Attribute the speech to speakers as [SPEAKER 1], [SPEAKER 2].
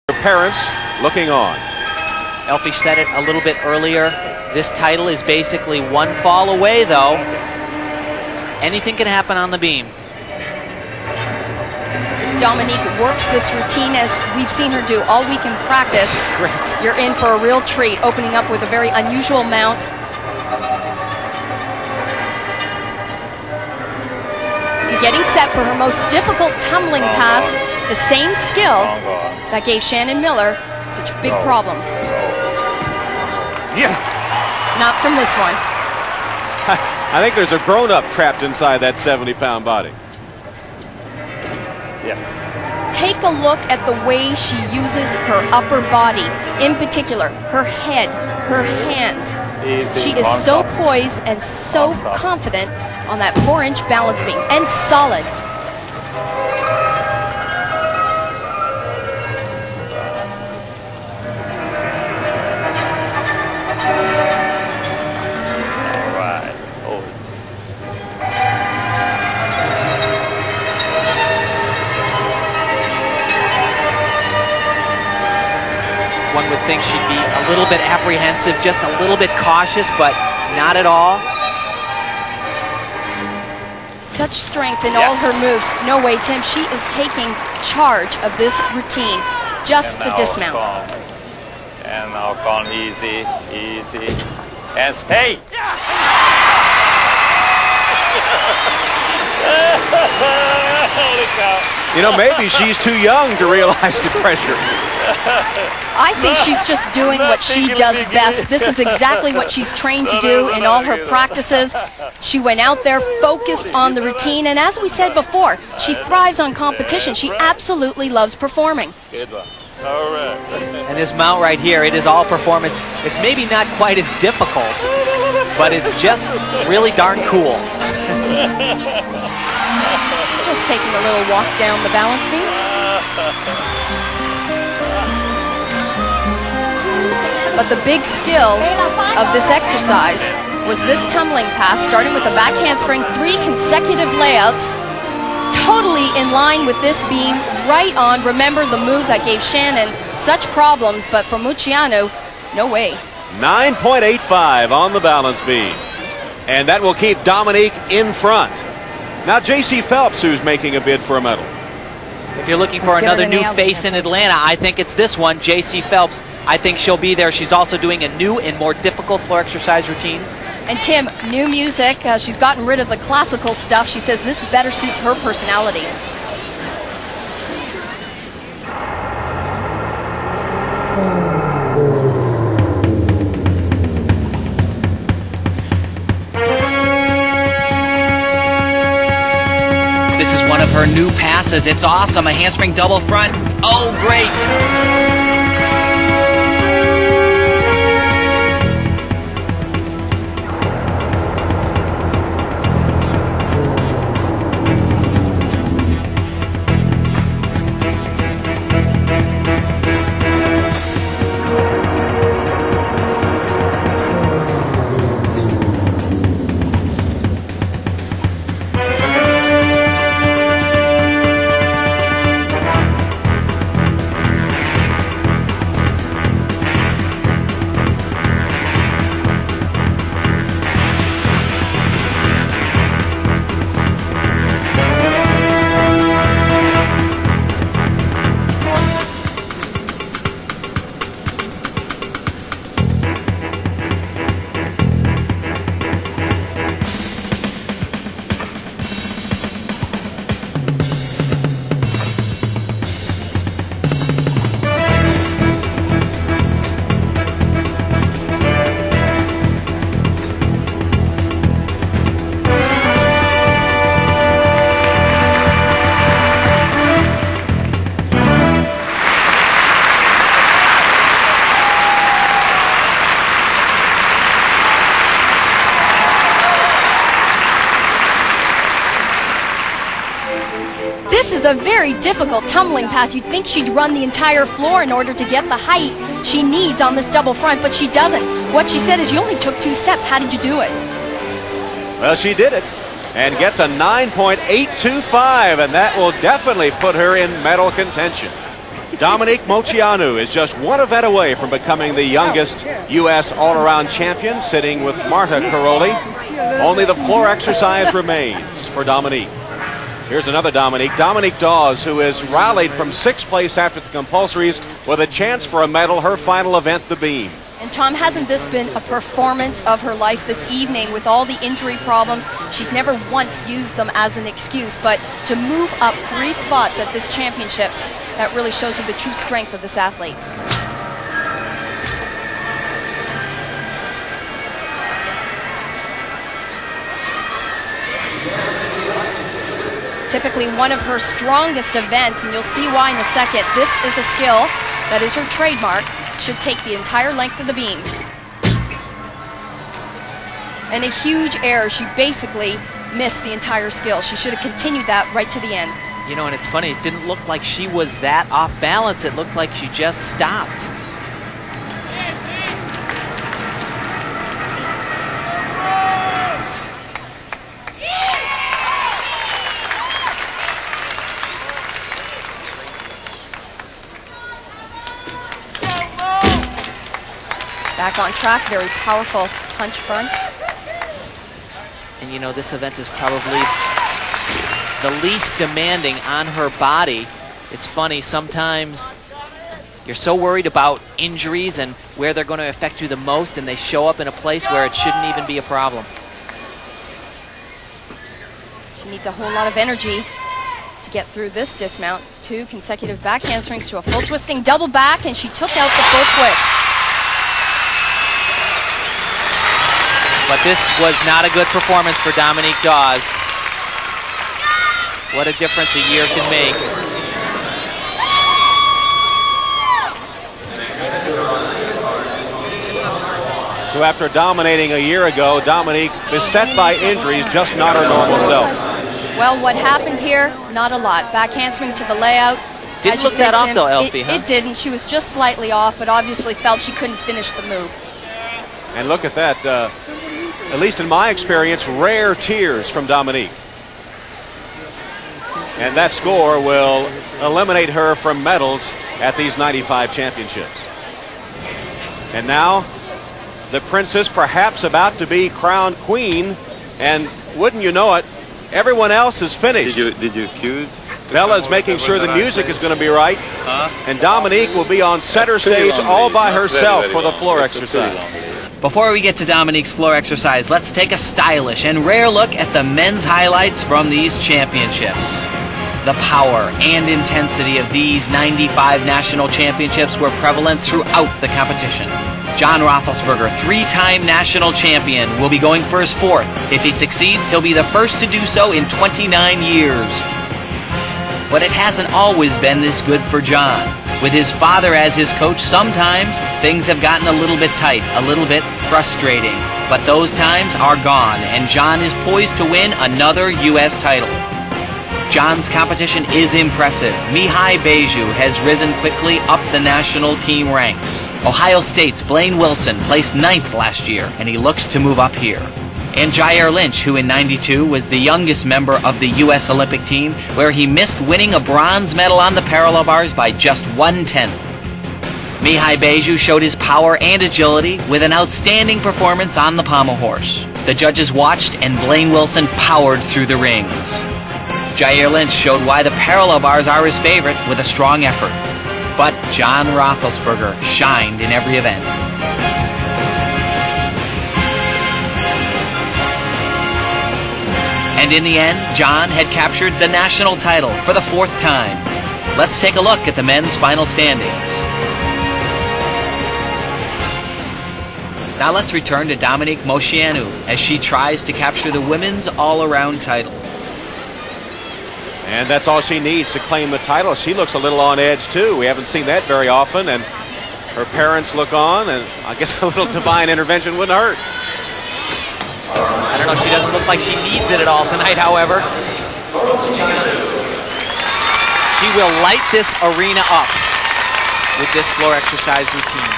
[SPEAKER 1] Her parents looking on.
[SPEAKER 2] Elfie said it a little bit earlier. This title is basically one fall away, though. Anything can happen on the beam.
[SPEAKER 3] Dominique works this routine as we've seen her do all week in practice.
[SPEAKER 2] This is great.
[SPEAKER 3] You're in for a real treat, opening up with a very unusual mount. And getting set for her most difficult tumbling pass, the same skill that gave Shannon Miller such big problems.
[SPEAKER 1] Yeah.
[SPEAKER 3] Not from this one.
[SPEAKER 1] I think there's a grown-up trapped inside that 70-pound body.
[SPEAKER 4] Yes.
[SPEAKER 3] Take a look at the way she uses her upper body, in particular, her head, her hands.
[SPEAKER 4] Easy.
[SPEAKER 3] She is so poised and so confident on that 4-inch balance beam, and solid.
[SPEAKER 2] One would think she'd be a little bit apprehensive, just a little bit cautious, but not at all.
[SPEAKER 3] Such strength in all her moves. No way, Tim. She is taking charge of this routine. Just the dismount.
[SPEAKER 4] And now gone easy, easy. And stay. Holy cow.
[SPEAKER 1] You know, maybe she's too young to realize the pressure.
[SPEAKER 3] I think she's just doing what she does best. This is exactly what she's trained to do in all her practices. She went out there focused on the routine, and as we said before, she thrives on competition. She absolutely loves performing.
[SPEAKER 4] Good one. All right.
[SPEAKER 2] And this mount right here, it is all performance. It's maybe not quite as difficult, but it's just really darn cool.
[SPEAKER 3] Just taking a little walk down the balance beam. But the big skill of this exercise was this tumbling pass, starting with a back handspring, 3 consecutive layouts, totally in line with this beam, right on. Remember the move that gave Shannon such problems, but for Mucciano, no way.
[SPEAKER 1] 9.85 on the balance beam. And that will keep Dominique in front. Now J.C. Phelps, who's making a bid for a medal.
[SPEAKER 2] If you're looking for another new face in Atlanta, I think it's this one, J.C. Phelps. I think she'll be there. She's also doing a new and more difficult floor exercise routine.
[SPEAKER 3] And Tim, new music. She's gotten rid of the classical stuff. She says this better suits her personality.
[SPEAKER 2] This is one of her new passes. It's awesome. A handspring double front. Oh, great.
[SPEAKER 3] This is a very difficult tumbling pass. You'd think she'd run the entire floor in order to get the height she needs on this double front, but she doesn't. What she said is, you only took 2 steps. How did you do it?
[SPEAKER 1] Well, she did it and gets a 9.825, and that will definitely put her in medal contention. Dominique Moceanu is just one event away from becoming the youngest U.S. all-around champion, sitting with Marta Karolyi. Only the floor exercise remains for Dominique. Here's another Dominique, Dominique Dawes, who has rallied from 6th place after the compulsories with a chance for a medal, her final event, the beam.
[SPEAKER 3] And Tom, hasn't this been a performance of her life this evening with all the injury problems? She's never once used them as an excuse, but to move up 3 spots at this championships, that really shows you the true strength of this athlete. Typically one of her strongest events, and you'll see why in a second. This is a skill that is her trademark. Should take the entire length of the beam. And a huge error. She basically missed the entire skill. She should have continued that right to the end.
[SPEAKER 2] You know, and it's funny, it didn't look like she was that off balance. It looked like she just stopped.
[SPEAKER 3] Back on track, very powerful punch front.
[SPEAKER 2] And you know, this event is probably the least demanding on her body. It's funny, sometimes you're so worried about injuries and where they're going to affect you the most, and they show up in a place where it shouldn't even be a problem.
[SPEAKER 3] She needs a whole lot of energy to get through this dismount. 2 consecutive back handsprings to a full twisting double back, and she took out the full twist.
[SPEAKER 2] But this was not a good performance for Dominique Dawes. What a difference a year can make.
[SPEAKER 1] So after dominating a year ago, Dominique, beset by injuries, just not her normal self.
[SPEAKER 3] Well, what happened here? Not a lot. Back handsprring to the layout.
[SPEAKER 2] Didn't look that off though, Elfie, huh?
[SPEAKER 3] It didn't. She was just slightly off, but obviously felt she couldn't finish the move.
[SPEAKER 1] And look at that. At least in my experience, rare tears from Dominique. And that score will eliminate her from medals at these 95 championships. And now, the princess perhaps about to be crowned queen, and wouldn't you know it, everyone else is finished.
[SPEAKER 4] Did you cue?
[SPEAKER 1] Bella's making sure the music is going to be right, and Dominique will be on center stage all by herself for the floor exercise.
[SPEAKER 2] Before we get to Dominique's floor exercise, let's take a stylish and rare look at the men's highlights from these championships. The power and intensity of these 95 national championships were prevalent throughout the competition. John Roethlisberger, 3-time national champion, will be going for his 4th. If he succeeds, he'll be the first to do so in 29 years. But it hasn't always been this good for John. With his father as his coach, sometimes things have gotten a little bit tight, a little bit frustrating. But those times are gone, and John is poised to win another U.S. title. John's competition is impressive. Mihai Beju has risen quickly up the national team ranks. Ohio State's Blaine Wilson placed 9th last year, and he looks to move up here. And Jair Lynch, who in '92 was the youngest member of the U.S. Olympic team, where he missed winning a bronze medal on the parallel bars by just 1/10. Mihai Beju showed his power and agility with an outstanding performance on the pommel horse. The judges watched, and Blaine Wilson powered through the rings. Jair Lynch showed why the parallel bars are his favorite with a strong effort. But John Roethlisberger shined in every event. And in the end, John had captured the national title for the 4th time. Let's take a look at the men's final standings. Now let's return to Dominique Moceanu as she tries to capture the women's all-around title.
[SPEAKER 1] And that's all she needs to claim the title. She looks a little on edge, too. We haven't seen that very often. And her parents look on, and I guess a little divine intervention wouldn't hurt.
[SPEAKER 2] I don't know, she doesn't look like she needs it at all tonight, however. She will light this arena up with this floor exercise routine.